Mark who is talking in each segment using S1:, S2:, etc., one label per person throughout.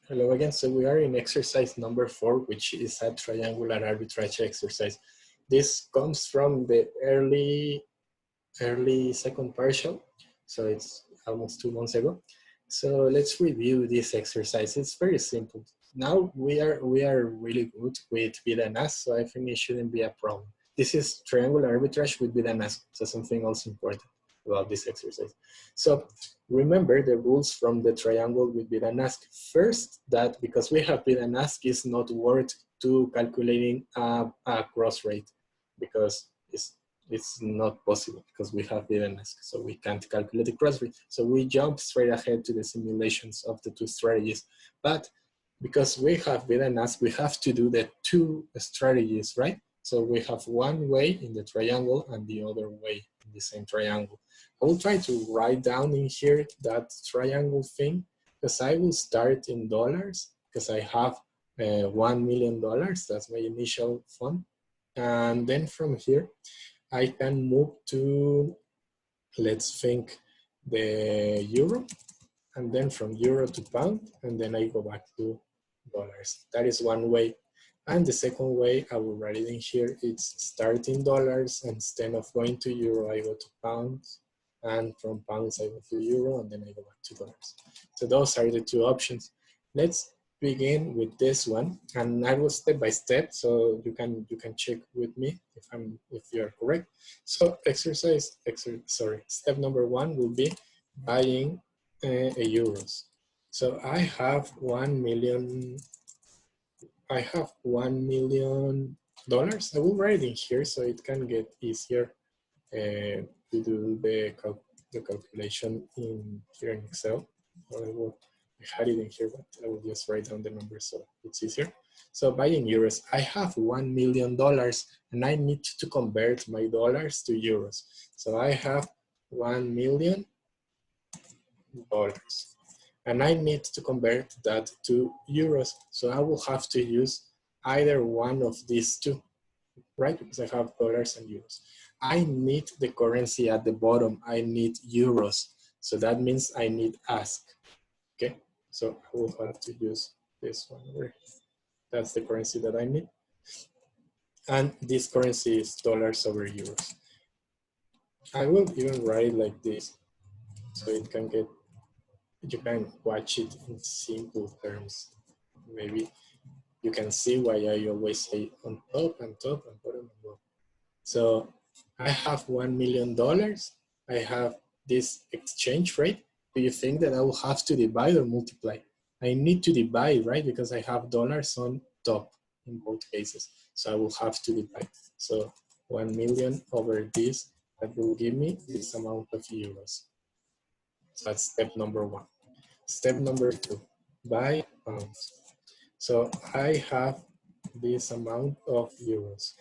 S1: Hello again. So we are in exercise number 4, which is a triangular arbitrage exercise. This comes from the early second partial. So it's almost 2 months ago. So let's review this exercise. It's very simple. Now we are really good with bid and ask, so I think it shouldn't be a problem. This is triangular arbitrage with bid and ask, so something else important about this exercise. So remember the rules from the triangle with bid and ask. First, that because we have bid and ask is not worth to calculating a cross rate, because it's not possible because we have bid and ask, so we can't calculate the cross rate. So we jump straight ahead to the simulations of the two strategies. But because we have bid and ask, we have to do the two strategies, right? So we have one way in the triangle and the other way in the same triangle. I will try to write down in here that triangle thing, because I will start in dollars, because I have $1 million, that's my initial fund. And then from here, I can move to, let's think, the euro, and then from euro to pound, and then I go back to dollars. That is one way. And the second way, I will write it in here, it's starting dollars, and instead of going to euro, I go to pounds, and from pounds, I go to euro, and then I go back to dollars. So those are the two options. Let's begin with this one, and I will step by step, so you can check with me if you are correct. So step number 1 will be buying euros. So I have $1 million. I have $1 million. I will write in here so it can get easier to do the calculation in here in Excel. I had it in here, but I will just write down the numbers so it's easier. So buying euros, I have $1 million and I need to convert my dollars to euros. So I have $1 million and I need to convert that to euros. So I will have to use either one of these two, right? Because I have dollars and euros. I need the currency at the bottom. I need euros. So that means I need ask. Okay, so I will have to use this one over. That's the currency that I need. And this currency is dollars over euros. I will even write like this so it can get, you can watch it in simple terms. Maybe you can see why I always say on top and top and bottom and bottom. So I have $1 million. I have this exchange rate. Do you think that I will have to divide or multiply? I need to divide, right? Because I have dollars on top in both cases. So I will have to divide. So 1 million over this, that will give me this amount of euros. So that's step number 1. Step number 2, buy pounds. So I have this amount of euros.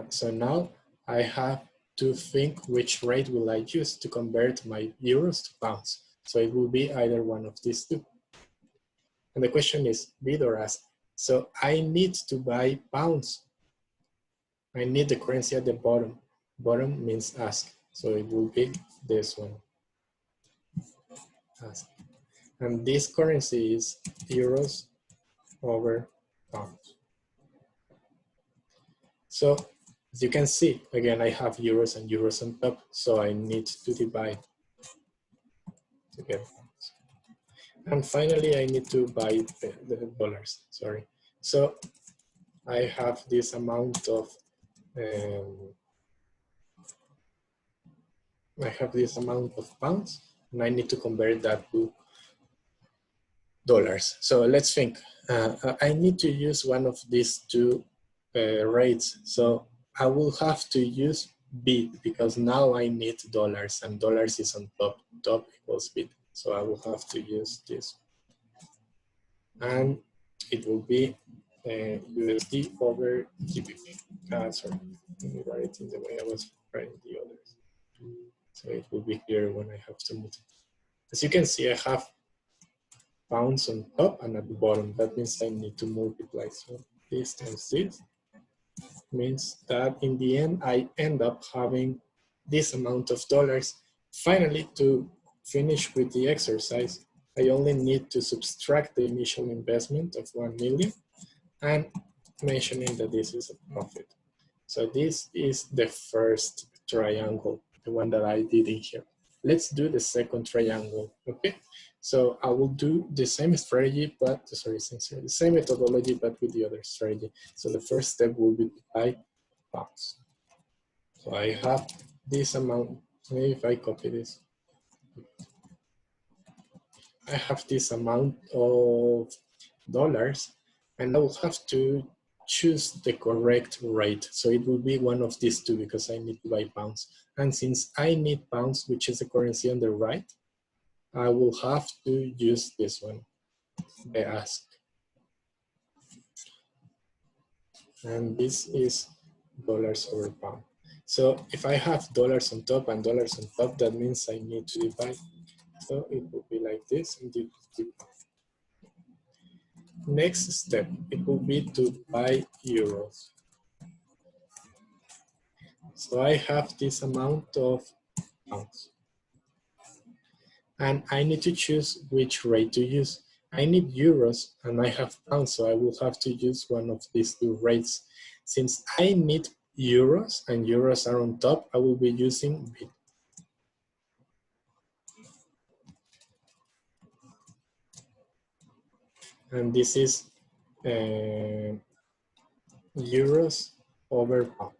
S1: So now I have to think which rate will I use to convert my euros to pounds. So it will be either one of these two. And the question is bid or ask. So I need to buy pounds. I need the currency at the bottom. Bottom means ask. So it will be this one. Ask. And this currency is euros over pounds. So as you can see, again, I have euros and euros on top, so I need to divide to get pounds. And finally, I need to buy the dollars, sorry. So I have this amount of, pounds, and I need to convert that to dollars. So let's think. I need to use one of these two rates. So I will have to use bid because now I need dollars and dollars is on top. Top equals bid. So I will have to use this. And it will be USD over GBP. Sorry, let me write it in the way I was writing the others. So it will be here when I have to move. As you can see, I have pounds on top and at the bottom. That means I need to multiply. So this times this means that in the end, I end up having this amount of dollars. Finally, to finish with the exercise, I only need to subtract the initial investment of 1 million and mentioning that this is a profit. So this is the first triangle, the one that I did in here. Let's do the second triangle, okay? So I will do the same strategy, but the same methodology, but with the other strategy. So the first step will be to buy pounds. So I have this amount. Maybe if I copy this, I have this amount of dollars, and I will have to choose the correct rate. So it will be one of these two because I need to buy pounds. And since I need pounds, which is the currency on the right, I will have to use this one, the ask. And this is dollars over pound. So if I have dollars on top and dollars on top, that means I need to divide. So it will be like this. Next step, it will be to buy euros. So I have this amount of pounds. And I need to choose which rate to use. I need euros and I have pounds, so I will have to use one of these two rates. Since I need euros and euros are on top, I will be using bit. And this is euros over pound.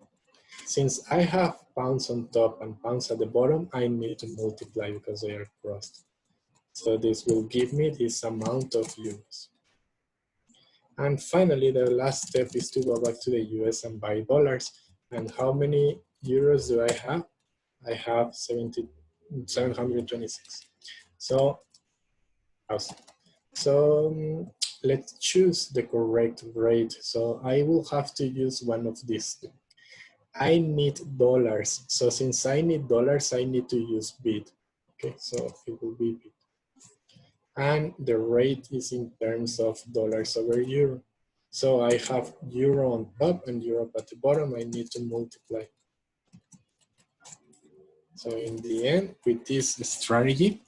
S1: Since I have pounds on top and pounds at the bottom, I need to multiply because they are crossed. So this will give me this amount of euros. And finally, the last step is to go back to the US and buy dollars. And how many euros do I have? I have 726. So, let's choose the correct rate. So I will have to use one of these two. I need dollars. So since I need dollars, I need to use bid. Okay, so it will be bid. And the rate is in terms of dollars over euro. So I have euro on top and euro at the bottom. I need to multiply. So in the end, with this strategy,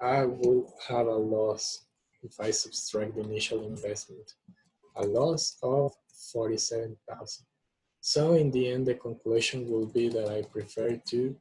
S1: I will have a loss if I subtract the initial investment, a loss of 47,000. So in the end, the conclusion will be that I prefer to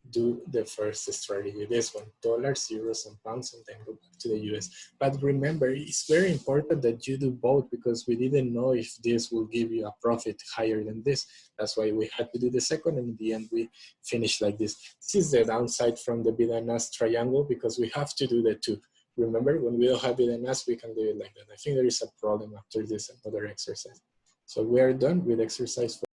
S1: do the first strategy, this one, dollars, euros, and pounds, and then go back to the US. But remember, it's very important that you do both because we didn't know if this will give you a profit higher than this. That's why we had to do the second, and in the end, we finished like this. This is the downside from the bid and ask triangle because we have to do the two. Remember, when we don't have bid and ask, we can do it like that. I think there is a problem after this another exercise. So we are done with exercise 4.